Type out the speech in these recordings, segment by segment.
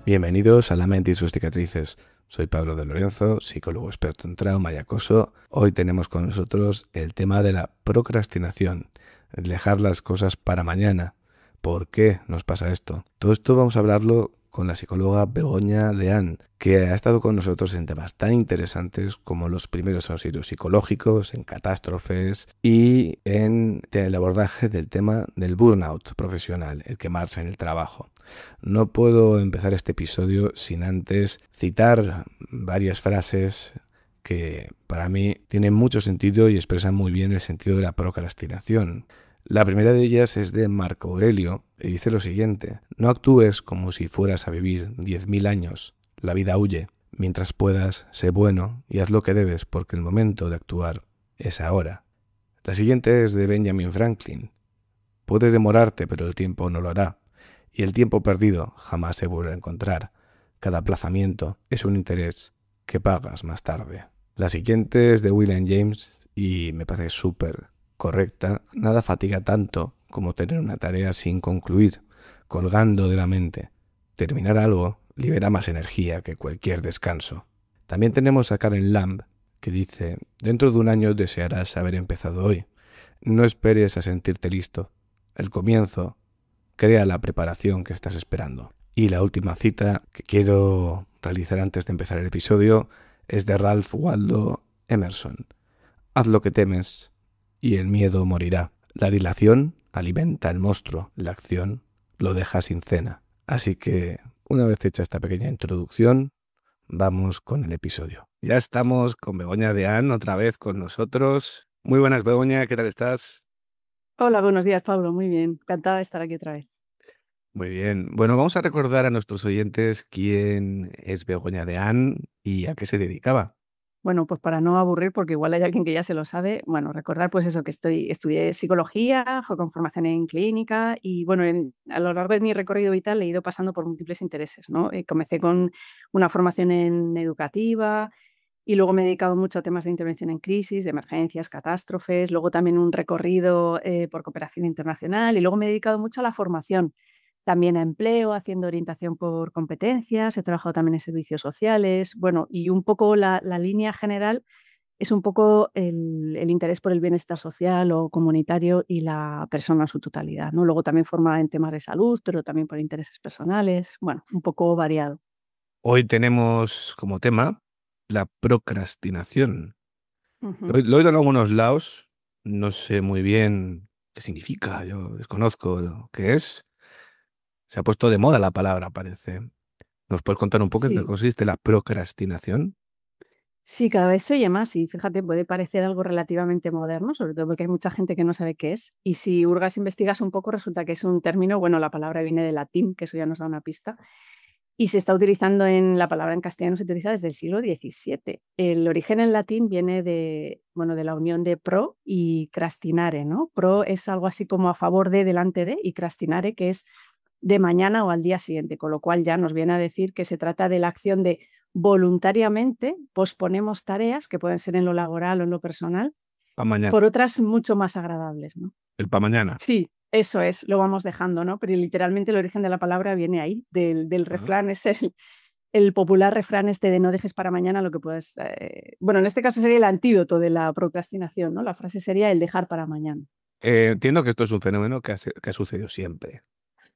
Bienvenidos a La mente y sus cicatrices. Soy Pablo de Lorenzo, psicólogo experto en trauma y acoso. Hoy tenemos con nosotros el tema de la procrastinación, el dejar las cosas para mañana. ¿Por qué nos pasa esto? Todo esto vamos a hablarlo con la psicóloga Begoña Deán, que ha estado con nosotros en temas tan interesantes como los primeros auxilios psicológicos, en catástrofes y en el abordaje del tema del burnout profesional, el quemarse en el trabajo. No puedo empezar este episodio sin antes citar varias frases que para mí tienen mucho sentido y expresan muy bien el sentido de la procrastinación. La primera de ellas es de Marco Aurelio y dice lo siguiente: no actúes como si fueras a vivir 10.000 años, la vida huye. Mientras puedas, sé bueno y haz lo que debes porque el momento de actuar es ahora. La siguiente es de Benjamin Franklin: puedes demorarte pero el tiempo no lo hará. Y el tiempo perdido jamás se vuelve a encontrar. Cada aplazamiento es un interés que pagas más tarde. La siguiente es de William James y me parece súper correcta. Nada fatiga tanto como tener una tarea sin concluir, colgando de la mente. Terminar algo libera más energía que cualquier descanso. También tenemos a Karen Lamb, que dice: dentro de un año desearás haber empezado hoy. No esperes a sentirte listo. El comienzo crea la preparación que estás esperando. Y la última cita que quiero realizar antes de empezar el episodio es de Ralph Waldo Emerson: haz lo que temes y el miedo morirá. La dilación alimenta el monstruo, la acción lo deja sin cena. Así que, una vez hecha esta pequeña introducción, vamos con el episodio. Ya estamos con Begoña Deán otra vez con nosotros. Muy buenas, Begoña, ¿qué tal estás? Hola, buenos días, Pablo. Muy bien. Encantada de estar aquí otra vez. Muy bien. Bueno, vamos a recordar a nuestros oyentes quién es Begoña Deán y a qué se dedicaba. Bueno, pues para no aburrir, porque igual hay alguien que ya se lo sabe, bueno, recordar pues eso, que estudié psicología con formación en clínica y bueno, a lo largo de mi recorrido vital he ido pasando por múltiples intereses, ¿no? Comencé con una formación en educativa y luego me he dedicado mucho a temas de intervención en crisis, de emergencias, catástrofes, luego también un recorrido por cooperación internacional y luego me he dedicado mucho a la formación. También a empleo, haciendo orientación por competencias, he trabajado también en servicios sociales, bueno, y un poco la línea general es un poco el interés por el bienestar social o comunitario y la persona en su totalidad, ¿no? Luego también forma en temas de salud, pero también por intereses personales, bueno, un poco variado. Hoy tenemos como tema la procrastinación. Ujú. Lo he oído en algunos lados, no sé muy bien qué significa, yo desconozco lo que es. Se ha puesto de moda la palabra, parece. ¿Nos puedes contar un poco en qué Sí. consiste la procrastinación? Sí, cada vez se oye más y fíjate, puede parecer algo relativamente moderno, sobre todo porque hay mucha gente que no sabe qué es. Y si hurgas, investigas un poco, resulta que es un término, bueno, la palabra viene del latín, que eso ya nos da una pista, y se está utilizando la palabra en castellano se utiliza desde el siglo XVII. El origen en latín viene de, bueno, de la unión de pro y crastinare, ¿no? Pro es algo así como a favor de, delante de, y crastinare, que es de mañana o al día siguiente, con lo cual ya nos viene a decir que se trata de la acción de voluntariamente posponemos tareas que pueden ser en lo laboral o en lo personal Pa' mañana. por otras mucho más agradables, ¿no? El pa' mañana. Sí, eso es, lo vamos dejando, ¿no? Pero literalmente el origen de la palabra viene ahí, del Ah. refrán, es el popular refrán este de no dejes para mañana lo que puedes. Bueno, en este caso sería el antídoto de la procrastinación, ¿no? La frase sería el dejar para mañana. Entiendo que esto es un fenómeno que ha sucedido siempre,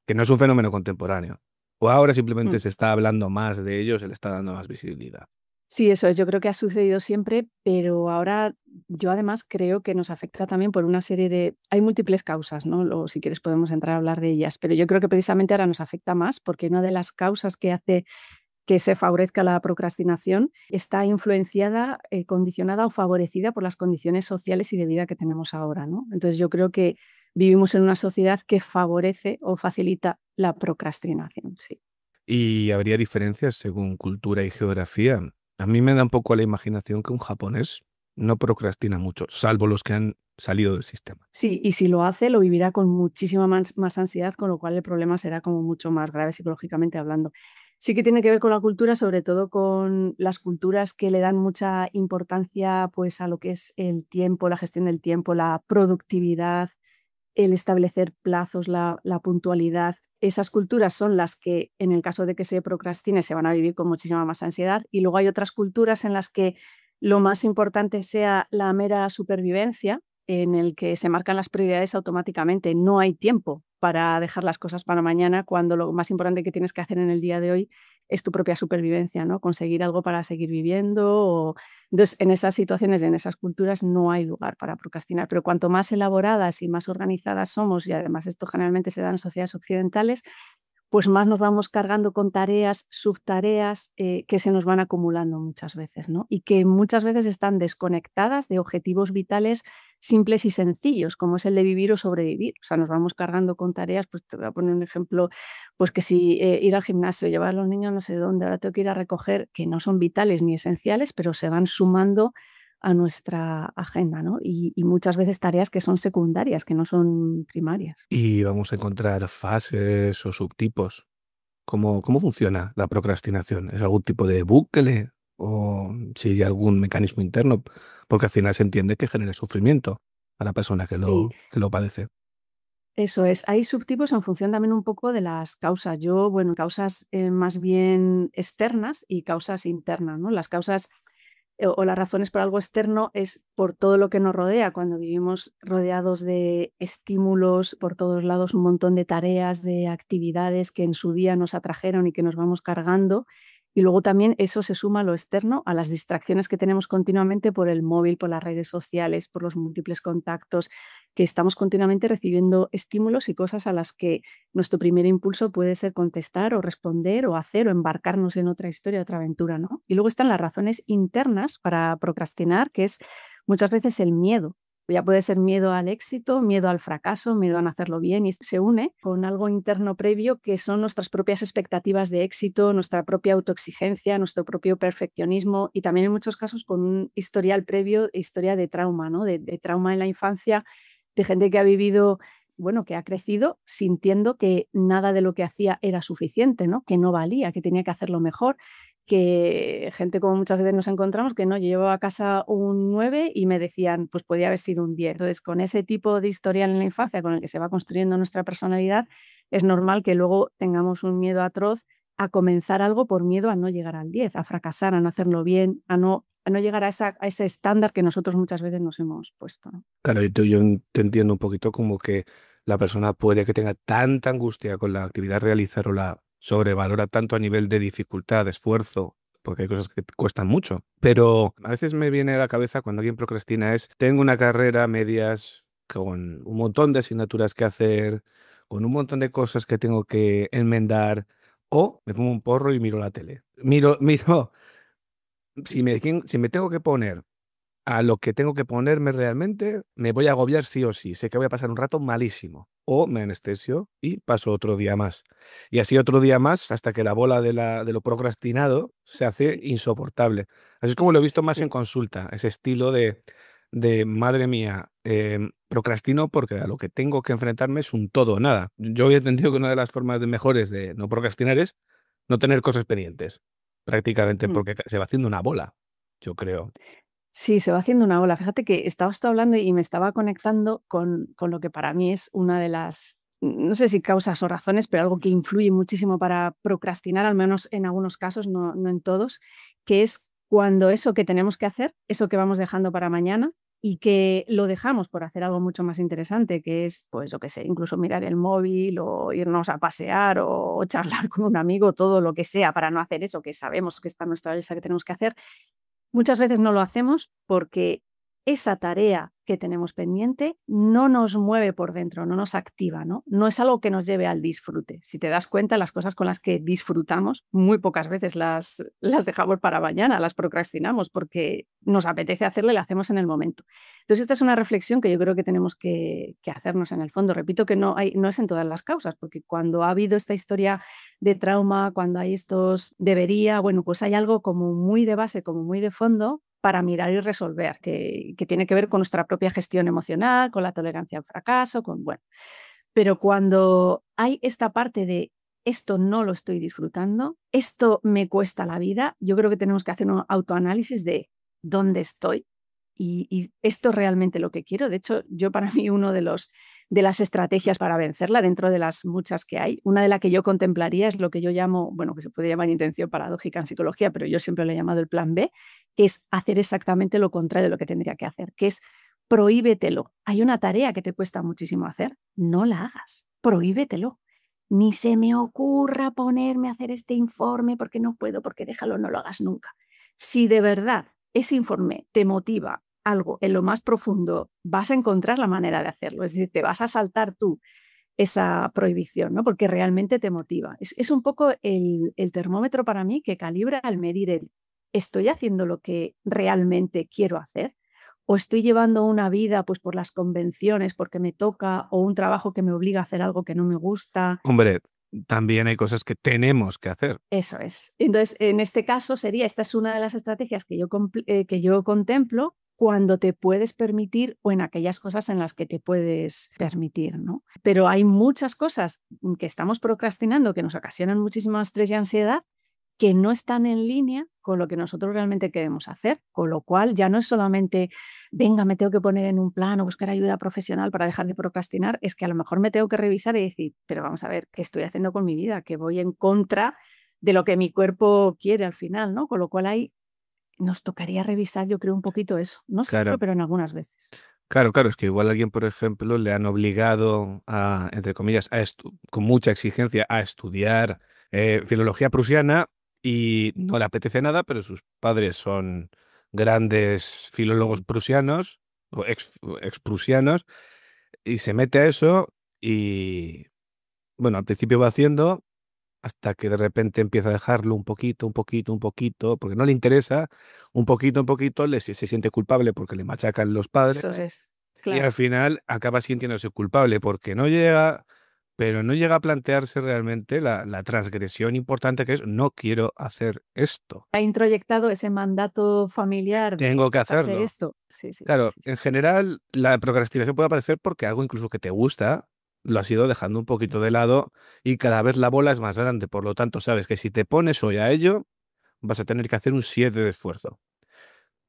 que no es un fenómeno contemporáneo. O ahora simplemente Mm. se está hablando más de ello, se le está dando más visibilidad. Sí, eso es, yo creo que ha sucedido siempre, pero ahora yo además creo que nos afecta también por una serie de. Hay múltiples causas, ¿no? O si quieres podemos entrar a hablar de ellas, pero yo creo que precisamente ahora nos afecta más porque una de las causas que hace que se favorezca la procrastinación está influenciada, condicionada o favorecida por las condiciones sociales y de vida que tenemos ahora, ¿no? Entonces yo creo que vivimos en una sociedad que favorece o facilita la procrastinación. Sí. ¿Y habría diferencias según cultura y geografía? A mí me da un poco la imaginación que un japonés no procrastina mucho, salvo los que han salido del sistema. Sí, y si lo hace, lo vivirá con muchísima más ansiedad, con lo cual el problema será como mucho más grave psicológicamente hablando. Sí que tiene que ver con la cultura, sobre todo con las culturas que le dan mucha importancia, pues, a lo que es el tiempo, la gestión del tiempo, la productividad, el establecer plazos, la puntualidad. Esas culturas son las que, en el caso de que se procrastine, se van a vivir con muchísima más ansiedad. Y luego hay otras culturas en las que lo más importante sea la mera supervivencia, en el que se marcan las prioridades automáticamente. No hay tiempo para dejar las cosas para mañana, cuando lo más importante que tienes que hacer en el día de hoy es tu propia supervivencia, ¿no? Conseguir algo para seguir viviendo. Entonces, en esas situaciones, en esas culturas, no hay lugar para procrastinar. Pero cuanto más elaboradas y más organizadas somos, y además esto generalmente se da en sociedades occidentales, pues más nos vamos cargando con tareas, subtareas, que se nos van acumulando muchas veces, ¿no? Y que muchas veces están desconectadas de objetivos vitales simples y sencillos, como es el de vivir o sobrevivir. O sea, nos vamos cargando con tareas, pues te voy a poner un ejemplo, pues que si ir al gimnasio, llevar a los niños no sé dónde, ahora tengo que ir a recoger, que no son vitales ni esenciales, pero se van sumando a nuestra agenda, ¿no? Y muchas veces tareas que son secundarias, que no son primarias. Y vamos a encontrar fases o subtipos. ¿Cómo funciona la procrastinación? ¿Es algún tipo de bucle o si hay algún mecanismo interno? Porque al final se entiende que genera sufrimiento a la persona Sí. que lo padece. Eso es. Hay subtipos en función también un poco de las causas. Yo, bueno, causas más bien externas y causas internas, ¿no? Las causas o las razones por algo externo es por todo lo que nos rodea, cuando vivimos rodeados de estímulos por todos lados, un montón de tareas, de actividades que en su día nos atrajeron y que nos vamos cargando. Y luego también eso se suma a lo externo, a las distracciones que tenemos continuamente por el móvil, por las redes sociales, por los múltiples contactos, que estamos continuamente recibiendo estímulos y cosas a las que nuestro primer impulso puede ser contestar o responder o hacer o embarcarnos en otra historia, otra aventura, ¿no? Y luego están las razones internas para procrastinar, que es muchas veces el miedo. Ya puede ser miedo al éxito, miedo al fracaso, miedo a no hacerlo bien, y se une con algo interno previo que son nuestras propias expectativas de éxito, nuestra propia autoexigencia, nuestro propio perfeccionismo y también en muchos casos con un historial previo, historia de trauma, ¿no? De trauma en la infancia, de gente que ha vivido, bueno, que ha crecido sintiendo que nada de lo que hacía era suficiente, ¿no? Que no valía, que tenía que hacerlo mejor, que gente como muchas veces nos encontramos que no, yo llevaba a casa un 9 y me decían, pues podía haber sido un 10. Entonces, con ese tipo de historial en la infancia con el que se va construyendo nuestra personalidad, es normal que luego tengamos un miedo atroz a comenzar algo por miedo a no llegar al 10, a fracasar, a no hacerlo bien, a no llegar a ese estándar que nosotros muchas veces nos hemos puesto, ¿no? Claro, yo te entiendo un poquito como que la persona puede que tenga tanta angustia con la actividad a realizar o la sobrevalora tanto a nivel de dificultad, de esfuerzo, porque hay cosas que te cuestan mucho. Pero a veces me viene a la cabeza cuando alguien procrastina es, tengo una carrera a medias con un montón de asignaturas que hacer, con un montón de cosas que tengo que enmendar, o me fumo un porro y miro la tele. Miro, si me tengo que poner a lo que tengo que ponerme realmente, me voy a agobiar sí o sí. Sé que voy a pasar un rato malísimo. O me anestesio y paso otro día más. Y así otro día más hasta que la bola de lo procrastinado se hace Sí, insoportable. Así es como lo he visto más en sí. consulta, ese estilo de madre mía, procrastino porque a lo que tengo que enfrentarme es un todo o nada. Yo había entendido que una de las formas mejores de no procrastinar es no tener cosas pendientes, prácticamente, Mm. porque se va haciendo una bola, yo creo. Sí, se va haciendo una ola. Fíjate que estabas tú hablando y me estaba conectando con lo que para mí es una de las, no sé si causas o razones, pero algo que influye muchísimo para procrastinar, al menos en algunos casos, no en todos, que es cuando eso que tenemos que hacer, eso que vamos dejando para mañana y que lo dejamos por hacer algo mucho más interesante, que es, pues, yo qué sé, incluso mirar el móvil o irnos a pasear o charlar con un amigo, todo lo que sea, para no hacer eso que sabemos que está en nuestra lista que tenemos que hacer. Muchas veces no lo hacemos porque esa tarea que tenemos pendiente no nos mueve por dentro, no nos activa, ¿no? No es algo que nos lleve al disfrute. Si te das cuenta, las cosas con las que disfrutamos, muy pocas veces las dejamos para mañana, las procrastinamos porque nos apetece hacerle, la hacemos en el momento. Entonces, esta es una reflexión que yo creo que tenemos que hacernos en el fondo. Repito que no es en todas las causas, porque cuando ha habido esta historia de trauma, cuando hay estos debería, bueno, pues hay algo como muy de base, como muy de fondo para mirar y resolver, que tiene que ver con nuestra propia gestión emocional, con la tolerancia al fracaso, bueno. Pero cuando hay esta parte de esto no lo estoy disfrutando, esto me cuesta la vida, yo creo que tenemos que hacer un autoanálisis de dónde estoy y esto es realmente lo que quiero. De hecho, yo para mí uno de las estrategias para vencerla, dentro de las muchas que hay, una de las que yo contemplaría es lo que yo llamo, bueno, que se puede llamar intención paradójica en psicología, pero yo siempre lo he llamado el plan B, que es hacer exactamente lo contrario de lo que tendría que hacer, que es prohíbetelo. Hay una tarea que te cuesta muchísimo hacer, no la hagas, prohíbetelo. Ni se me ocurra ponerme a hacer este informe porque no puedo, porque déjalo, no lo hagas nunca. Si de verdad ese informe te motiva algo en lo más profundo, vas a encontrar la manera de hacerlo. Es decir, te vas a saltar tú esa prohibición, ¿no? Porque realmente te motiva. Es un poco el termómetro para mí que calibra al medir ¿estoy haciendo lo que realmente quiero hacer? ¿O estoy llevando una vida pues por las convenciones, porque me toca, o un trabajo que me obliga a hacer algo que no me gusta? Hombre, también hay cosas que tenemos que hacer. Eso es. Entonces, en este caso esta es una de las estrategias que yo contemplo cuando te puedes permitir o en aquellas cosas en las que te puedes permitir, ¿no? Pero hay muchas cosas que estamos procrastinando que nos ocasionan muchísimo estrés y ansiedad que no están en línea con lo que nosotros realmente queremos hacer, con lo cual ya no es solamente, venga, me tengo que poner en un plan o buscar ayuda profesional para dejar de procrastinar, es que a lo mejor me tengo que revisar y decir, pero vamos a ver, ¿qué estoy haciendo con mi vida? Que voy en contra de lo que mi cuerpo quiere al final, ¿no? Con lo cual ahí nos tocaría revisar, yo creo, un poquito eso, no siempre, Claro, pero en algunas veces. claro, es que igual a alguien, por ejemplo, le han obligado a, entre comillas, con mucha exigencia a estudiar filología prusiana y no le apetece nada, pero sus padres son grandes filólogos Sí. prusianos o ex prusianos y se mete a eso y, bueno, al principio va haciendo hasta que de repente empieza a dejarlo un poquito, porque no le interesa, un poquito, se siente culpable porque le machacan los Eso padres es, y claro. al final acaba sintiéndose culpable porque no llega, pero no llega a plantearse realmente la transgresión importante que es no quiero hacer esto, Ha introyectado ese mandato familiar de tengo que hacer hacerlo. esto. Sí, sí, sí, Claro, sí, sí. en general la procrastinación puede aparecer porque algo incluso que te gusta lo has ido dejando un poquito de lado y cada vez la bola es más grande. Por lo tanto, sabes que si te pones hoy a ello, vas a tener que hacer un 7 de esfuerzo.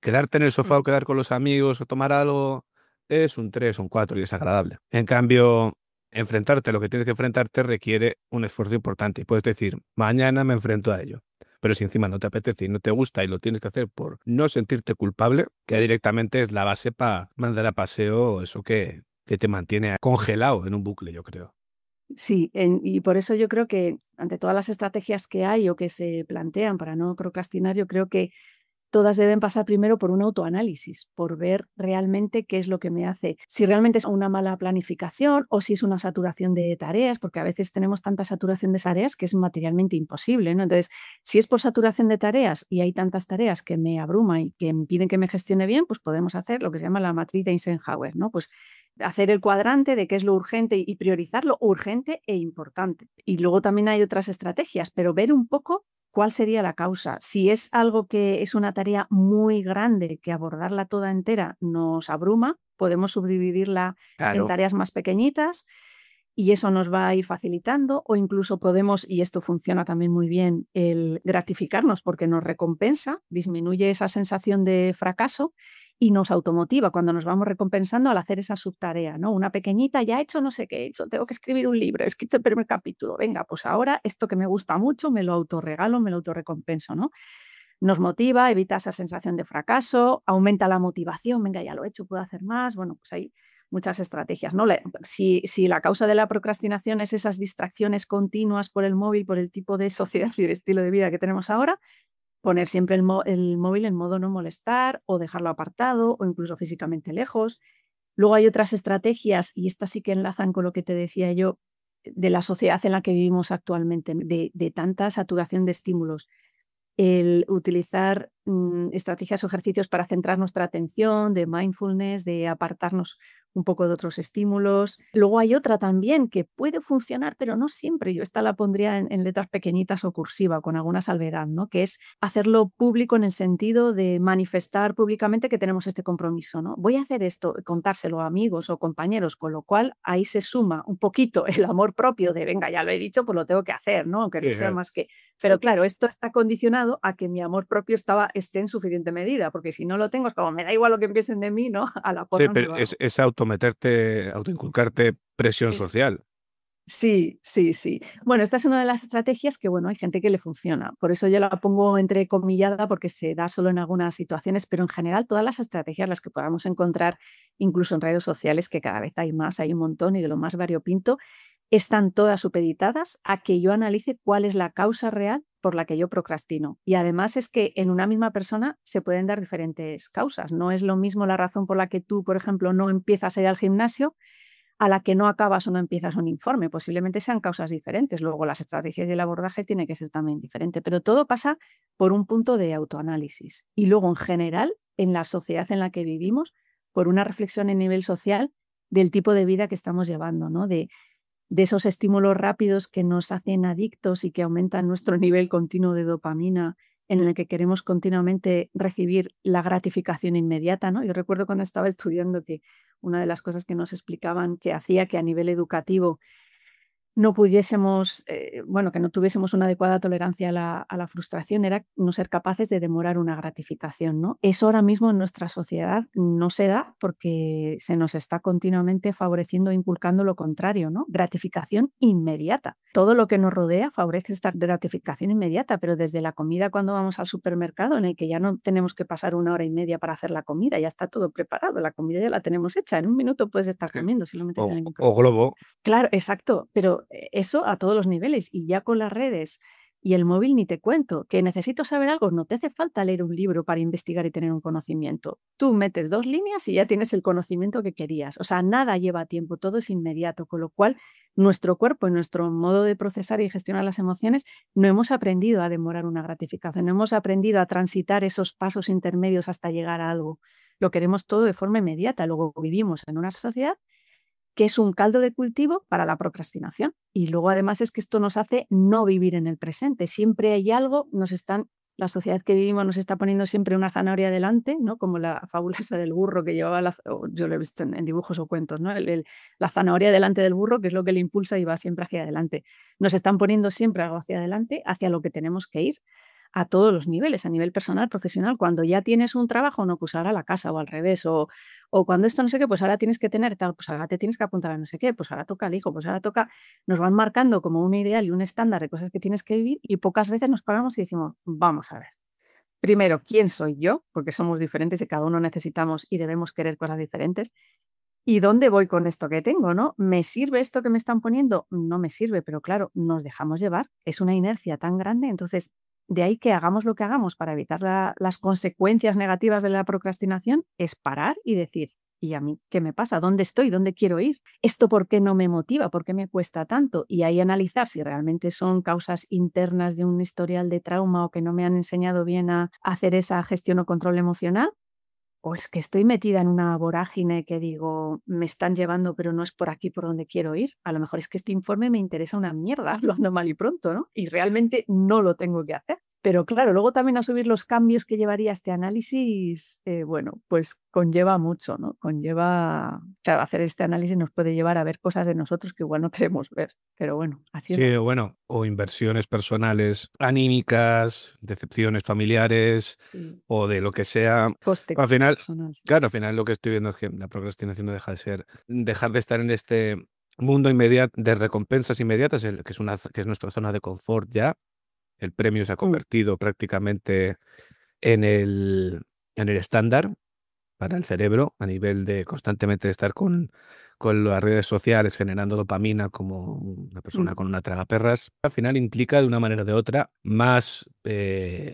Quedarte en el sofá o Mm. quedar con los amigos o tomar algo es un 3 un 4 y es agradable. En cambio, enfrentarte a lo que tienes que enfrentarte requiere un esfuerzo importante y puedes decir, mañana me enfrento a ello. Pero si encima no te apetece y no te gusta y lo tienes que hacer por no sentirte culpable, que directamente es la base para mandar a paseo eso que te mantiene congelado en un bucle, yo creo. Sí, y por eso yo creo que ante todas las estrategias que hay o que se plantean para no procrastinar, yo creo que todas deben pasar primero por un autoanálisis, por ver realmente qué es lo que me hace, si realmente es una mala planificación o si es una saturación de tareas, porque a veces tenemos tanta saturación de tareas que es materialmente imposible, ¿no? Entonces, si es por saturación de tareas y hay tantas tareas que me abruman y que impiden que me gestione bien, pues podemos hacer lo que se llama la matriz de Eisenhower, ¿no? Pues hacer el cuadrante de qué es lo urgente y priorizar lo urgente e importante. Y luego también hay otras estrategias, pero ver un poco cuál sería la causa. Si es algo que es una tarea muy grande, que abordarla toda entera nos abruma, podemos subdividirla en Claro. tareas más pequeñitas y eso nos va a ir facilitando o incluso podemos, y esto funciona también muy bien, el gratificarnos porque nos recompensa, disminuye esa sensación de fracaso y nos automotiva cuando nos vamos recompensando al hacer esa subtarea, ¿no? Una pequeñita, ya he hecho no sé qué he hecho, tengo que escribir un libro, he escrito el primer capítulo, venga, pues ahora esto que me gusta mucho me lo autorregalo, me lo autorrecompenso, ¿no? Nos motiva, evita esa sensación de fracaso, aumenta la motivación, venga, ya lo he hecho, puedo hacer más, bueno, pues hay muchas estrategias, ¿no? Si la causa de la procrastinación es esas distracciones continuas por el móvil, por el tipo de sociedad y de estilo de vida que tenemos ahora, poner siempre el móvil en modo no molestar o dejarlo apartado o incluso físicamente lejos. Luego hay otras estrategias, y estas sí que enlazan con lo que te decía yo, de la sociedad en la que vivimos actualmente, de tanta saturación de estímulos. El utilizar estrategias o ejercicios para centrar nuestra atención, de mindfulness, de apartarnos un poco de otros estímulos. Luego hay otra también que puede funcionar, pero no siempre. Yo esta la pondría en letras pequeñitas o cursiva, con alguna salvedad, ¿no? Que es hacerlo público en el sentido de manifestar públicamente que tenemos este compromiso, ¿no? Voy a hacer esto, contárselo a amigos o compañeros, con lo cual ahí se suma un poquito el amor propio de, venga, ya lo he dicho, pues lo tengo que hacer, ¿no? Aunque no Sí, sea claro. más que... Pero claro, esto está condicionado a que mi amor propio esté en suficiente medida, porque si no lo tengo, es como, me da igual lo que piensen de mí, ¿no? A la Sí, porra no pero lo hago. es autometerte, autoinculcarte presión Es, social. sí, sí, sí. Bueno, esta es una de las estrategias que, bueno, hay gente que le funciona. Por eso yo la pongo entrecomillada porque se da solo en algunas situaciones, pero en general todas las estrategias, las que podamos encontrar incluso en redes sociales, que cada vez hay más, hay un montón y de lo más variopinto, están todas supeditadas a que yo analice cuál es la causa real por la que yo procrastino. Y además es que en una misma persona se pueden dar diferentes causas. No es lo mismo la razón por la que tú, por ejemplo, no empiezas a ir al gimnasio a la que no acabas o no empiezas un informe. Posiblemente sean causas diferentes. Luego las estrategias y el abordaje tiene que ser también diferente. Pero todo pasa por un punto de autoanálisis. Y luego, en general, en la sociedad en la que vivimos, por una reflexión en nivel social del tipo de vida que estamos llevando, ¿no? De esos estímulos rápidos que nos hacen adictos y que aumentan nuestro nivel continuo de dopamina, en el que queremos continuamente recibir la gratificación inmediata, ¿no? Yo recuerdo cuando estaba estudiando que una de las cosas que nos explicaban que hacía que a nivel educativo no pudiésemos, bueno, que no tuviésemos una adecuada tolerancia a la frustración, era no ser capaces de demorar una gratificación, ¿no? Eso ahora mismo en nuestra sociedad no se da porque se nos está continuamente favoreciendo e inculcando lo contrario, ¿no? Gratificación inmediata. Todo lo que nos rodea favorece esta gratificación inmediata, pero desde la comida cuando vamos al supermercado, en el que ya no tenemos que pasar 1 hora y media para hacer la comida, ya está todo preparado, la comida ya la tenemos hecha, en un minuto puedes estar Sí. comiendo si lo metes en el O microondas. globo. Claro, exacto, pero eso a todos los niveles y ya con las redes y el móvil ni te cuento, que necesito saber algo, no te hace falta leer un libro para investigar y tener un conocimiento. Tú metes 2 líneas y ya tienes el conocimiento que querías. O sea, nada lleva tiempo, todo es inmediato, con lo cual nuestro cuerpo y nuestro modo de procesar y gestionar las emociones no hemos aprendido a demorar una gratificación, no hemos aprendido a transitar esos pasos intermedios hasta llegar a algo. Lo queremos todo de forma inmediata. Luego vivimos en una sociedad que es un caldo de cultivo para la procrastinación. Y luego además es que esto nos hace no vivir en el presente. Siempre hay algo, la sociedad que vivimos nos está poniendo siempre una zanahoria delante, ¿no? Como la fábula esa del burro que llevaba, yo lo he visto en dibujos o cuentos, ¿no? La zanahoria delante del burro, que es lo que le impulsa y va siempre hacia adelante. Nos están poniendo siempre algo hacia adelante, hacia lo que tenemos que ir a todos los niveles, a nivel personal, profesional. Cuando ya tienes un trabajo, no, pues ahora la casa o al revés, o cuando esto no sé qué, pues ahora tienes que tener tal, pues ahora te tienes que apuntar a no sé qué, pues ahora toca el hijo, pues ahora toca, nos van marcando como un ideal y un estándar de cosas que tienes que vivir y pocas veces nos paramos y decimos, vamos a ver, primero, ¿quién soy yo? Porque somos diferentes y cada uno necesitamos y debemos querer cosas diferentes. ¿Y dónde voy con esto que tengo, no? ¿Me sirve esto que me están poniendo? No me sirve, pero claro, nos dejamos llevar. Es una inercia tan grande, entonces de ahí que hagamos lo que hagamos para evitar las consecuencias negativas de la procrastinación, es parar y decir, ¿y a mí qué me pasa? ¿Dónde estoy? ¿Dónde quiero ir? ¿Esto por qué no me motiva? ¿Por qué me cuesta tanto? Y ahí analizar si realmente son causas internas de un historial de trauma o que no me han enseñado bien a hacer esa gestión o control emocional, o es que estoy metida en una vorágine que digo, me están llevando, pero no es por aquí por donde quiero ir. A lo mejor es que este informe me interesa una mierda, hablando mal y pronto, ¿no? Y realmente no lo tengo que hacer. Pero claro, luego también asumir los cambios que llevaría este análisis, bueno, pues conlleva mucho, ¿no? Conlleva, claro, hacer este análisis nos puede llevar a ver cosas de nosotros que igual no queremos ver. Pero bueno, así es la Sí, vida. bueno, o inversiones personales anímicas, decepciones familiares Sí, o de lo que sea. Al coste final, personal. Sí. claro, al final lo que estoy viendo es que la procrastinación no deja de ser dejar de estar en este mundo inmediato de recompensas inmediatas, que es nuestra zona de confort ya. El premio se ha Mm. convertido prácticamente en el estándar para el cerebro a nivel de constantemente estar con las redes sociales generando dopamina como una persona Mm. con una tragaperras. Al final implica de una manera o de otra, más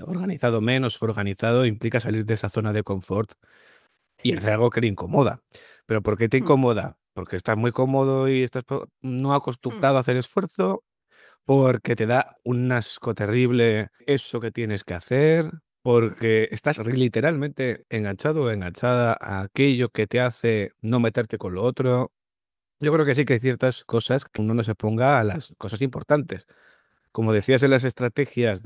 organizado, menos organizado, implica salir de esa zona de confort y Sí. hacer algo que le incomoda. ¿Pero por qué te Mm, incomoda? Porque estás muy cómodo y estás no mm, acostumbrado a hacer esfuerzo, porque te da un asco terrible eso que tienes que hacer, porque estás literalmente enganchado o enganchada a aquello que te hace no meterte con lo otro. Yo creo que sí que hay ciertas cosas que uno no se ponga a las cosas importantes. Como decías en las estrategias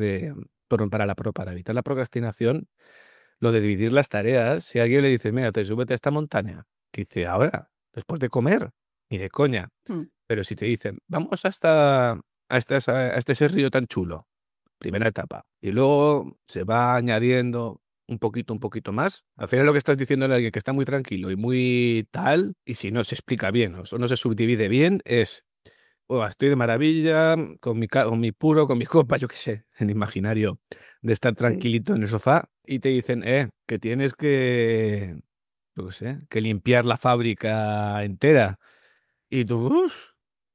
para evitar la procrastinación, lo de dividir las tareas, si alguien le dice, mira, te súbete a esta montaña, que dice, ahora, después de comer, ni de coña. mm. Pero si te dicen, vamos a este ese río tan chulo, primera etapa, y luego se va añadiendo un poquito más, al final lo que estás diciendo a alguien que está muy tranquilo y muy tal, y si no se explica bien o no se subdivide bien, es, "Buah, estoy de maravilla, con mi copa, yo qué sé, en imaginario, de estar Sí. tranquilito en el sofá, y te dicen, que tienes que, yo qué sé, que limpiar la fábrica entera. Y tú,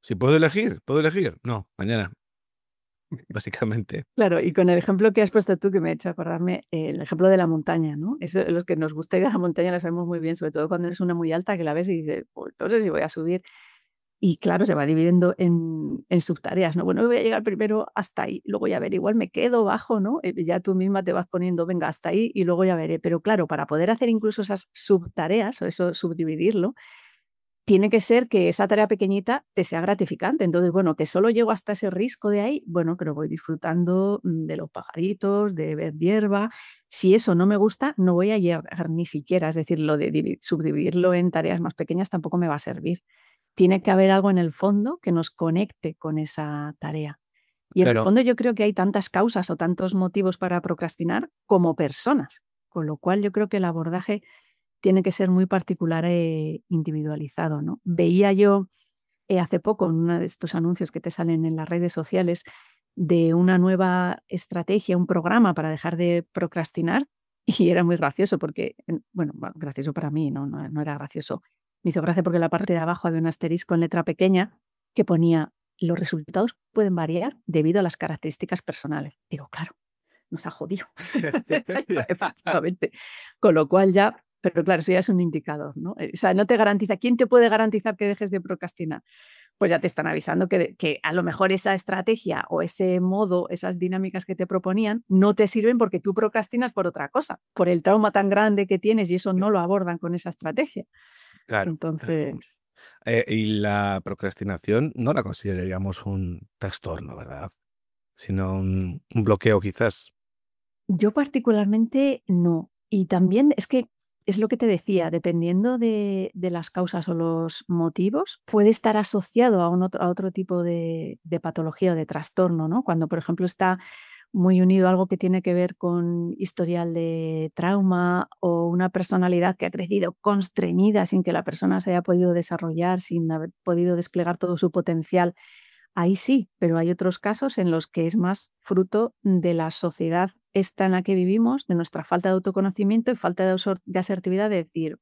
si puedo elegir, puedo elegir. No, mañana, básicamente. Claro, y con el ejemplo que has puesto tú, que me ha hecho acordarme, el ejemplo de la montaña, ¿no? Eso, los que nos gusta ir a la montaña la sabemos muy bien, sobre todo cuando es una muy alta, que la ves y dices, pues no sé si voy a subir. Y claro, se va dividiendo en subtareas, ¿no? Bueno, voy a llegar primero hasta ahí, luego ya veré, igual me quedo bajo, ¿no? Ya tú misma te vas poniendo, venga, hasta ahí y luego ya veré. Pero claro, para poder hacer incluso esas subtareas o eso, subdividirlo, tiene que ser que esa tarea pequeñita te sea gratificante. Entonces, bueno, que solo llego hasta ese risco de ahí, bueno, que lo voy disfrutando de los pajaritos, de ver hierba. Si eso no me gusta, no voy a llegar ni siquiera. Es decir, lo de subdividirlo en tareas más pequeñas tampoco me va a servir. Tiene que haber algo en el fondo que nos conecte con esa tarea. Y en el Claro, fondo yo creo que hay tantas causas o tantos motivos para procrastinar como personas, con lo cual yo creo que el abordaje tiene que ser muy particular e individualizado, ¿no? Veía yo, hace poco en uno de estos anuncios que te salen en las redes sociales de una nueva estrategia, un programa para dejar de procrastinar, y era muy gracioso porque, bueno, gracioso para mí, no era gracioso. Me hizo gracia porque en la parte de abajo había un asterisco en letra pequeña que ponía: "Los resultados pueden variar debido a las características personales". Digo, claro, nos ha jodido. Efectivamente. Con lo cual ya, pero claro, eso ya es un indicador, ¿no? O sea, no te garantiza. ¿Quién te puede garantizar que dejes de procrastinar? Pues ya te están avisando que a lo mejor esa estrategia o ese modo, esas dinámicas que te proponían, no te sirven porque tú procrastinas por otra cosa, por el trauma tan grande que tienes y eso no lo abordan con esa estrategia. claro. Entonces, Y la procrastinación no la consideraríamos un trastorno, ¿verdad? Sino un bloqueo, quizás. yo particularmente no. Y también es que es lo que te decía, dependiendo de las causas o los motivos, puede estar asociado a otro tipo de patología o de trastorno, ¿no? Cuando, por ejemplo, está muy unido a algo que tiene que ver con historial de trauma o una personalidad que ha crecido constreñida sin que la persona se haya podido desarrollar, sin haber podido desplegar todo su potencial. Ahí sí, pero hay otros casos en los que es más fruto de la sociedad esta en la que vivimos, de nuestra falta de autoconocimiento y falta de asertividad de decir,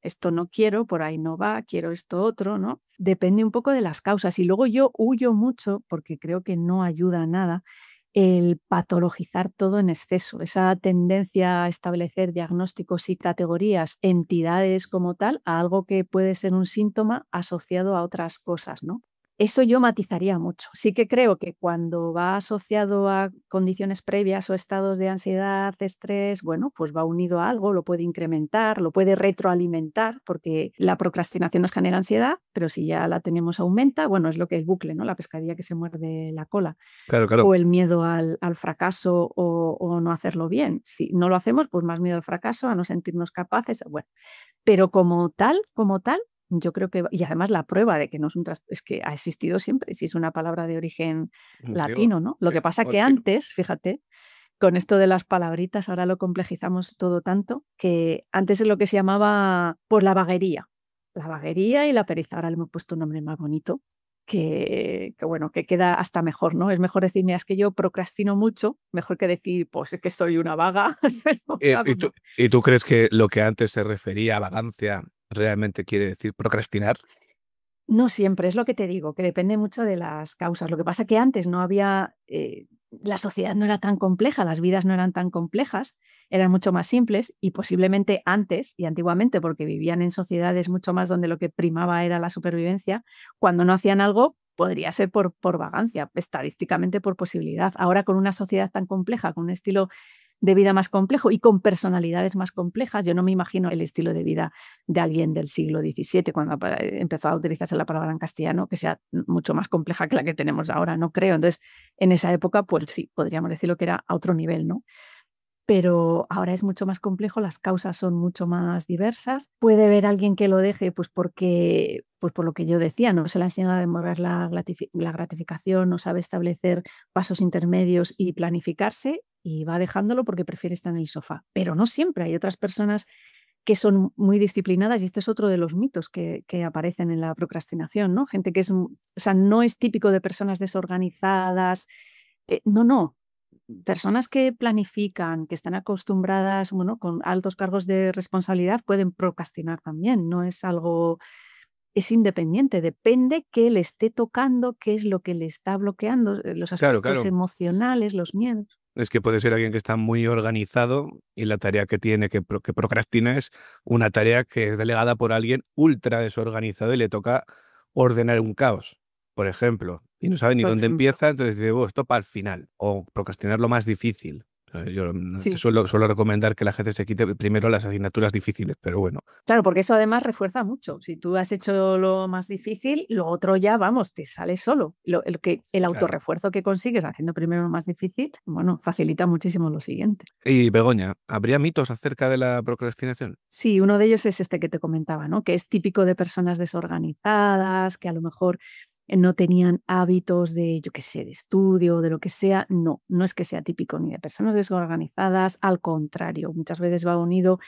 esto no quiero, por ahí no va, quiero esto otro, ¿no? Depende un poco de las causas. Y luego yo huyo mucho, porque creo que no ayuda a nada, el patologizar todo en exceso, esa tendencia a establecer diagnósticos y categorías, entidades como tal, a algo que puede ser un síntoma asociado a otras cosas, ¿no? Eso yo matizaría mucho. Sí que creo que cuando va asociado a condiciones previas o estados de ansiedad, estrés, bueno, pues va unido a algo, lo puede incrementar, lo puede retroalimentar, porque la procrastinación nos genera ansiedad, pero si ya la tenemos aumenta, bueno, es lo que es bucle, ¿no? La pescadilla que se muerde la cola. Claro, claro. O el miedo al fracaso o no hacerlo bien. Si no lo hacemos, pues más miedo al fracaso, a no sentirnos capaces. Bueno, pero como tal, yo creo que y además la prueba de que no es un tras es que ha existido siempre, si es una palabra de origen Digo, latino, ¿no? Lo que pasa que porque, antes, fíjate, con esto de las palabritas ahora lo complejizamos todo tanto, que antes es lo que se llamaba, pues, la vaguería. La vaguería y la pereza. Ahora le hemos puesto un nombre más bonito, que bueno, que queda hasta mejor, ¿no? Es mejor decir: "Mira, es que yo procrastino mucho", mejor que decir: "Pues es que soy una vaga". Pero claro, no. ¿y tú crees que lo que antes se refería a vagancia realmente quiere decir procrastinar? No siempre, es lo que te digo, que depende mucho de las causas. Lo que pasa que antes no había, la sociedad no era tan compleja, las vidas no eran tan complejas, eran mucho más simples y posiblemente antes y antiguamente, porque vivían en sociedades mucho más donde lo que primaba era la supervivencia, cuando no hacían algo podría ser por vagancia, estadísticamente por posibilidad. Ahora con una sociedad tan compleja, con un estilo de vida más complejo y con personalidades más complejas, yo no me imagino el estilo de vida de alguien del siglo XVII, cuando empezó a utilizarse la palabra en castellano, que sea mucho más compleja que la que tenemos ahora, no creo. Entonces, en esa época, pues sí, podríamos decirlo que era a otro nivel, ¿no? Pero ahora es mucho más complejo, las causas son mucho más diversas. Puede haber alguien que lo deje, pues porque, pues por lo que yo decía, no se le ha enseñado a demorar la gratificación, no sabe establecer pasos intermedios y planificarse y va dejándolo porque prefiere estar en el sofá. Pero no siempre, hay otras personas que son muy disciplinadas y este es otro de los mitos que aparecen en la procrastinación, ¿no? Gente que es, o sea, no es típico de personas desorganizadas, no, no, personas que planifican, que están acostumbradas, bueno, con altos cargos de responsabilidad, pueden procrastinar también. No es algo, es independiente, depende qué le esté tocando, qué es lo que le está bloqueando, los Claro, aspectos claro. emocionales, los miedos. Es que puede ser alguien que está muy organizado y la tarea que tiene que procrastina es una tarea que es delegada por alguien ultra desorganizado y le toca ordenar un caos, por ejemplo, y no sabe ni Por dónde ejemplo. empieza, entonces dice, "Oh, esto para el final", o procrastinar lo más difícil. Yo te Sí. suelo recomendar que la gente se quite primero las asignaturas difíciles, pero bueno, Claro, porque eso además refuerza mucho. Si tú has hecho lo más difícil, lo otro ya, vamos, te sale solo. El claro. autorrefuerzo que consigues haciendo primero lo más difícil, bueno, facilita muchísimo lo siguiente. Y Begoña, ¿habría mitos acerca de la procrastinación? Sí, uno de ellos es este que te comentaba, ¿no? Que es típico de personas desorganizadas, que a lo mejor no tenían hábitos de, yo qué sé, de estudio, de lo que sea. No, no es que sea típico ni de personas desorganizadas, al contrario, muchas veces va unido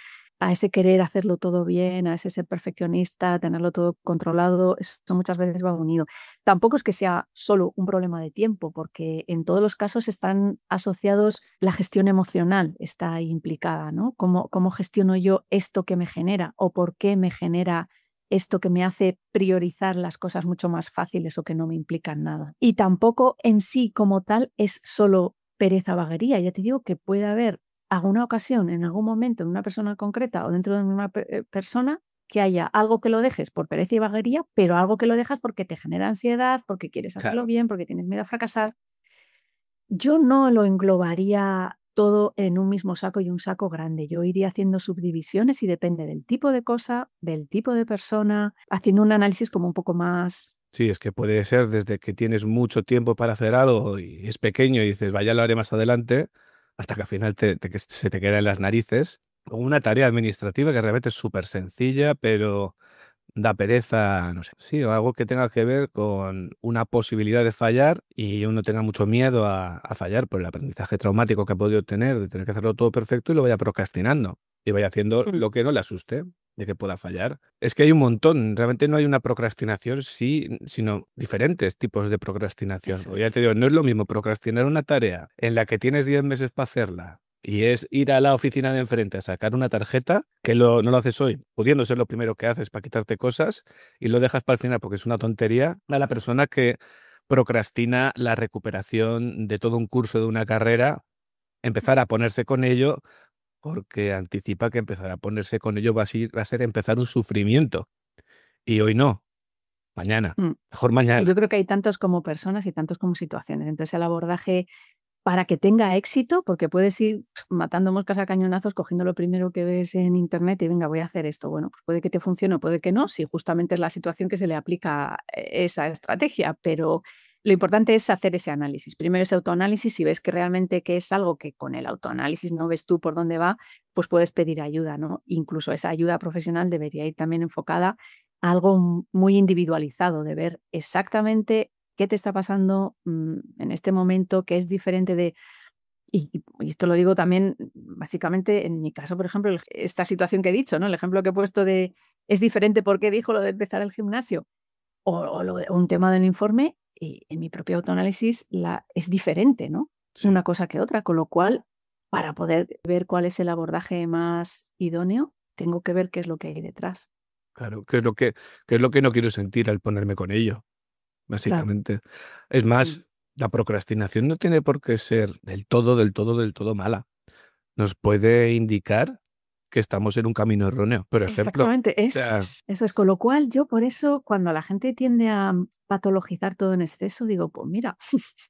a ese querer hacerlo todo bien, a ese ser perfeccionista, tenerlo todo controlado, eso muchas veces va unido. Tampoco es que sea solo un problema de tiempo, porque en todos los casos están asociados, la gestión emocional está ahí implicada, ¿no? ¿Cómo gestiono yo esto que me genera o por qué me genera esto que me hace priorizar las cosas mucho más fáciles o que no me implican nada? Y tampoco en sí como tal es solo pereza, vaguería. Ya te digo que puede haber alguna ocasión, en algún momento, en una persona concreta o dentro de una persona, que haya algo que lo dejes por pereza y vaguería, pero algo que lo dejas porque te genera ansiedad, porque quieres hacerlo Claro. bien, porque tienes miedo a fracasar. Yo no lo englobaría todo en un mismo saco y un saco grande. Yo iría haciendo subdivisiones y depende del tipo de cosa, del tipo de persona, haciendo un análisis como un poco más. Sí, es que puede ser desde que tienes mucho tiempo para hacer algo y es pequeño y dices, vaya, lo haré más adelante, hasta que al final que se te queda en las narices. O una tarea administrativa que realmente es súper sencilla, pero da pereza, no sé. Sí, o algo que tenga que ver con una posibilidad de fallar y uno tenga mucho miedo a fallar por el aprendizaje traumático que ha podido tener de tener que hacerlo todo perfecto y lo vaya procrastinando y vaya haciendo Mm. lo que no le asuste de que pueda fallar. Es que hay un montón, realmente no hay una procrastinación, sí, sino diferentes tipos de procrastinación. Eso O ya te es. digo, no es lo mismo procrastinar una tarea en la que tienes 10 meses para hacerla y es ir a la oficina de enfrente a sacar una tarjeta, que no lo haces hoy, pudiendo ser lo primero que haces para quitarte cosas, y lo dejas para el final porque es una tontería, a la persona que procrastina la recuperación de todo un curso de una carrera, empezar a ponerse con ello, porque anticipa que empezar a ponerse con ello va a ser empezar un sufrimiento. Y hoy no, mañana. Mm. Mejor Y yo mañana. creo que hay tantos como personas y tantos como situaciones. Entonces el abordaje para que tenga éxito, porque puedes ir matando moscas a cañonazos, cogiendo lo primero que ves en internet y venga, voy a hacer esto. Bueno, pues puede que te funcione o puede que no, si justamente es la situación que se le aplica esa estrategia, pero lo importante es hacer ese análisis. Primero ese autoanálisis, si ves que realmente que es algo que con el autoanálisis no ves tú por dónde va, pues puedes pedir ayuda, ¿no? Incluso esa ayuda profesional debería ir también enfocada a algo muy individualizado, de ver exactamente qué te está pasando en este momento, que es diferente de. Y esto lo digo también, básicamente, en mi caso, por ejemplo, esta situación que he dicho, ¿no? El ejemplo que he puesto de es diferente porque dijo lo de empezar el gimnasio o un tema del informe, y en mi propio autoanálisis es diferente, ¿no? Sí, Una cosa que otra, con lo cual, para poder ver cuál es el abordaje más idóneo, tengo que ver qué es lo que hay detrás. claro, qué es lo que no quiero sentir al ponerme con ello, Claro, básicamente. Es sí. más, la procrastinación no tiene por qué ser del todo, del todo, del todo mala. Nos puede indicar que estamos en un camino erróneo. Por ejemplo, o Exactamente, sea, eso es. Con lo cual, yo por eso, cuando la gente tiende a patologizar todo en exceso, digo, pues mira,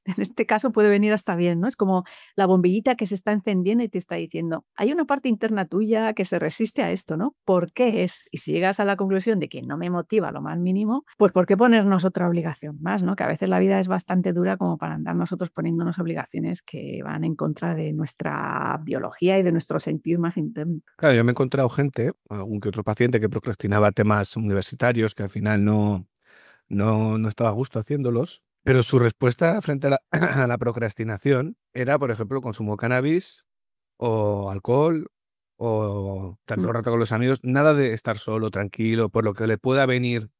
en este caso puede venir hasta bien, ¿no? Es como la bombillita que se está encendiendo y te está diciendo, hay una parte interna tuya que se resiste a esto, ¿no? ¿Por qué es? Y si llegas a la conclusión de que no me motiva lo más mínimo, pues ¿por qué ponernos otra obligación más, ¿no? Que a veces la vida es bastante dura como para andar nosotros poniéndonos obligaciones que van en contra de nuestra biología y de nuestro sentir más interno. claro, yo me he encontrado gente, algún que otro paciente que procrastinaba temas universitarios que al final no estaba a gusto haciéndolos, pero su respuesta frente a la, a la procrastinación era, por ejemplo, consumo de cannabis o alcohol o estar todo Mm, el rato con los amigos, nada de estar solo, tranquilo, por lo que le pueda venir,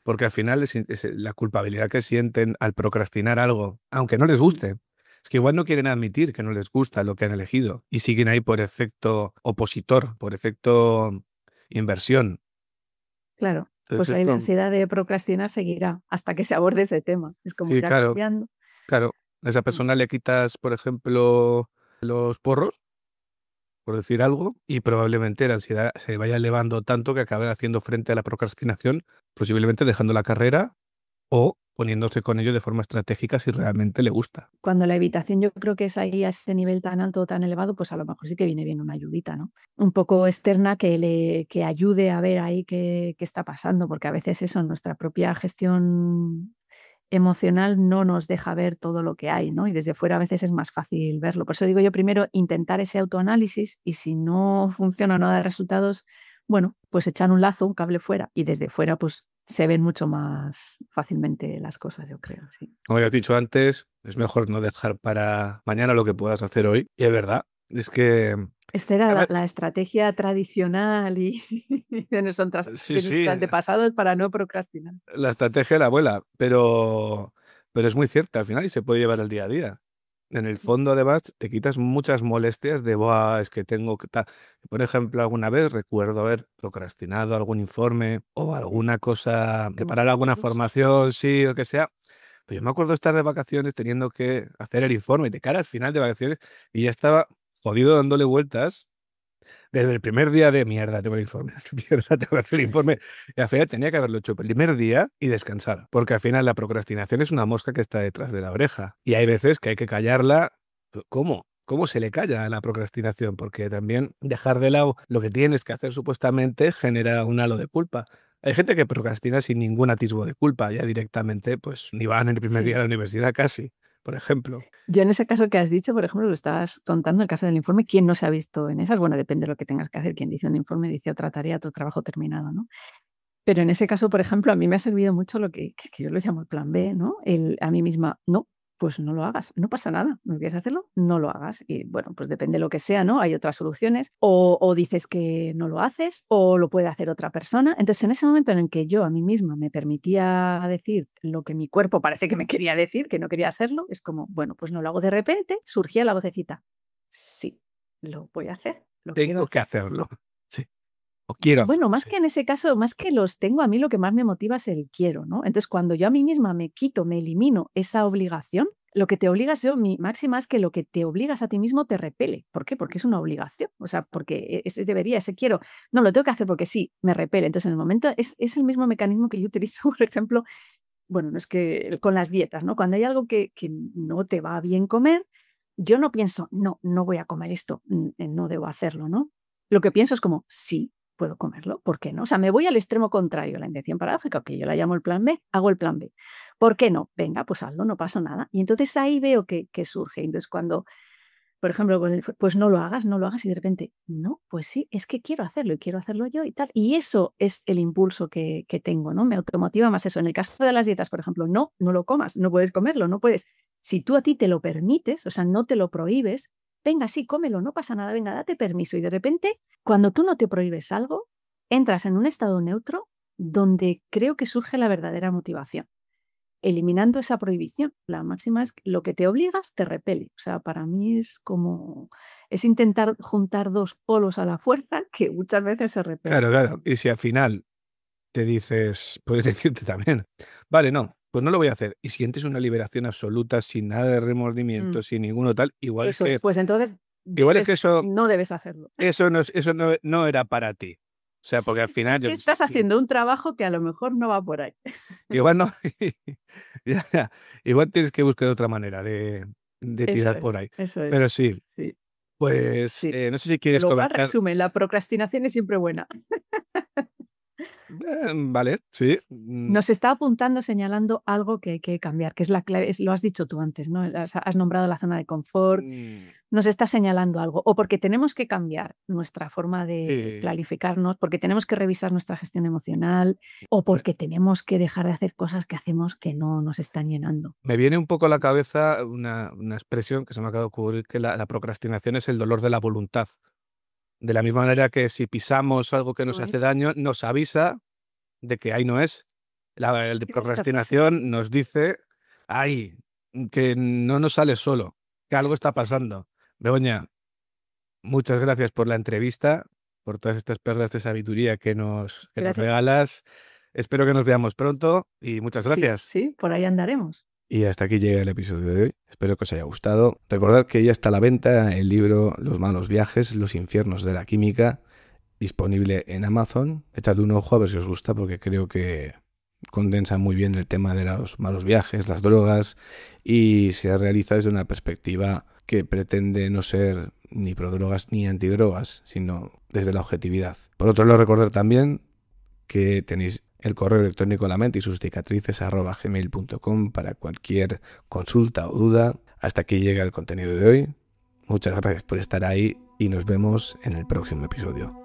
porque al final es la culpabilidad que sienten al procrastinar algo, aunque no les mm, guste. Es que igual no quieren admitir que no les gusta lo que han elegido y siguen ahí por efecto opositor, por efecto inversión. claro, pues Entonces ahí la esto, ansiedad de procrastinar seguirá hasta que se aborde ese tema. Es como sí, irá claro, cambiando. claro. A esa Mm. persona le quitas, por ejemplo, los porros, por decir algo, y probablemente la ansiedad se vaya elevando tanto que acabe haciendo frente a la procrastinación, posiblemente dejando la carrera o poniéndose con ello de forma estratégica si realmente le gusta. Cuando la evitación yo creo que es ahí a ese nivel tan alto, tan elevado, pues a lo mejor sí que viene bien una ayudita, ¿no? Un poco externa que ayude a ver ahí qué está pasando, porque a veces eso, nuestra propia gestión emocional no nos deja ver todo lo que hay, ¿no? Y desde fuera a veces es más fácil verlo. Por eso digo yo primero intentar ese autoanálisis y si no funciona o no da resultados, bueno, pues echar un lazo, un cable fuera y desde fuera pues se ven mucho más fácilmente las cosas, yo creo, sí. Como ya has dicho antes, es mejor no dejar para mañana lo que puedas hacer hoy. Y es verdad, es que... Esta era además, la estrategia tradicional y sí, de sí, nuestros antepasados para no procrastinar. la estrategia de la abuela, pero es muy cierta al final y se puede llevar al día a día. En el fondo, además, te quitas muchas molestias de, Buah, es que tengo que tal. Por ejemplo, alguna vez recuerdo haber procrastinado algún informe o alguna cosa, Lo hemos preparar hecho alguna todos. formación, sí, o que sea. Pero yo me acuerdo estar de vacaciones teniendo que hacer el informe de cara al final de vacaciones y ya estaba jodido dándole vueltas desde el primer día de mierda, tengo el informe, mierda, tengo que hacer el informe. Y al final tenía que haberlo hecho el primer día y descansar, porque al final la procrastinación es una mosca que está detrás de la oreja. Y hay veces que hay que callarla. ¿Cómo? ¿Cómo se le calla a la procrastinación? Porque también dejar de lado lo que tienes que hacer supuestamente genera un halo de culpa. Hay gente que procrastina sin ningún atisbo de culpa, ya directamente, pues ni van en el primer día Sí. de la universidad casi, por ejemplo. Yo en ese caso que has dicho, por ejemplo, lo estabas contando, el caso del informe, ¿quién no se ha visto en esas? Bueno, depende de lo que tengas que hacer. Quien dice un informe dice otra tarea, tu trabajo terminado, ¿no? Pero en ese caso, por ejemplo, a mí me ha servido mucho lo que es que yo lo llamo el plan B, ¿no? El a mí misma, no, pues no lo hagas, no pasa nada, no quieres hacerlo, no lo hagas. Y bueno, pues depende de lo que sea, ¿no? Hay otras soluciones. O dices que no lo haces, o lo puede hacer otra persona. Entonces, en ese momento en el que yo a mí misma me permitía decir lo que mi cuerpo parece que me quería decir, que no quería hacerlo, es como, bueno, pues no lo hago de repente, surgía la vocecita. Sí, lo voy a hacer, lo quiero Tengo que hacer. hacerlo. Sí. O quiero Bueno, hacerlo. más Sí. que en ese caso, más que los tengo, a mí lo que más me motiva es el quiero, ¿no? Entonces, cuando yo a mí misma me quito, me elimino esa obligación, lo que te obligas, yo, mi máxima es que lo que te obligas a ti mismo te repele. ¿Por qué? Porque es una obligación. O sea, porque ese debería, ese quiero, no lo tengo que hacer porque sí, me repele. Entonces, en el momento es el mismo mecanismo que yo utilizo, por ejemplo, bueno, no es que con las dietas, ¿no? Cuando hay algo que no te va bien comer, yo no pienso, no, no voy a comer esto, no debo hacerlo, ¿no? Lo que pienso es como, sí, puedo comerlo, ¿por qué no? O sea, me voy al extremo contrario, la intención paradójica, que yo la llamo el plan B, hago el plan B. ¿Por qué no? Venga, pues hazlo, no pasa nada. Y entonces ahí veo que surge. Entonces, cuando por ejemplo, pues no lo hagas, no lo hagas y de repente, no, pues sí, es que quiero hacerlo y quiero hacerlo yo y tal. Y eso es el impulso que tengo, ¿no? Me automotiva más eso. En el caso de las dietas, por ejemplo, no, no lo comas, no puedes comerlo, no puedes. Si tú a ti te lo permites, o sea, no te lo prohíbes, venga, sí, cómelo, no pasa nada, venga, date permiso. Y de repente, cuando tú no te prohíbes algo, entras en un estado neutro donde creo que surge la verdadera motivación eliminando esa prohibición. La máxima es que lo que te obligas te repele. O sea, para mí es como, es intentar juntar dos polos a la fuerza que muchas veces se repelen. Claro, claro. Y si al final te dices, puedes decirte también, vale, no, pues no lo voy a hacer. Y sientes una liberación absoluta, sin nada de remordimiento, sin ninguno tal, igual Eso es es, que, pues entonces igual es que no debes hacerlo. eso no era para ti. O sea, porque al final yo Estás haciendo un trabajo que a lo mejor no va por ahí. igual no, ya, igual tienes que buscar otra manera de Eso tirar por es, ahí. eso Pero es. sí, Sí, pues sí. no sé si quieres Lo cual comentar. resume, la procrastinación es siempre buena. Vale, sí. Nos está apuntando, señalando algo que hay que cambiar, que es la clave, lo has dicho tú antes, ¿no? Has nombrado la zona de confort, nos está señalando algo, o porque tenemos que cambiar nuestra forma de planificarnos, porque tenemos que revisar nuestra gestión emocional, o porque tenemos que dejar de hacer cosas que hacemos que no nos están llenando. Me viene un poco a la cabeza una expresión que se me acaba de ocurrir, que la procrastinación es el dolor de la voluntad. De la misma manera que si pisamos algo que nos No hace es. daño, nos avisa de que ahí no es. El de Qué bonita frase. procrastinación nos dice, ay, que no nos sale solo, que algo está Sí. pasando. Begoña, muchas gracias por la entrevista, por todas estas perlas de sabiduría que nos Gracias. regalas. Espero que nos veamos pronto y muchas Sí, gracias. sí, por ahí andaremos. Y hasta aquí llega el episodio de hoy. Espero que os haya gustado. Recordad que ya está a la venta el libro Los malos viajes, los infiernos de la química, disponible en Amazon. Echad un ojo a ver si os gusta, porque creo que condensa muy bien el tema de los malos viajes, las drogas, y se realiza desde una perspectiva que pretende no ser ni prodrogas ni antidrogas, sino desde la objetividad. Por otro lado, recordad también que tenéis el correo electrónico la mente y sus cicatrices @gmail.com para cualquier consulta o duda. Hasta aquí llega el contenido de hoy. Muchas gracias por estar ahí y nos vemos en el próximo episodio.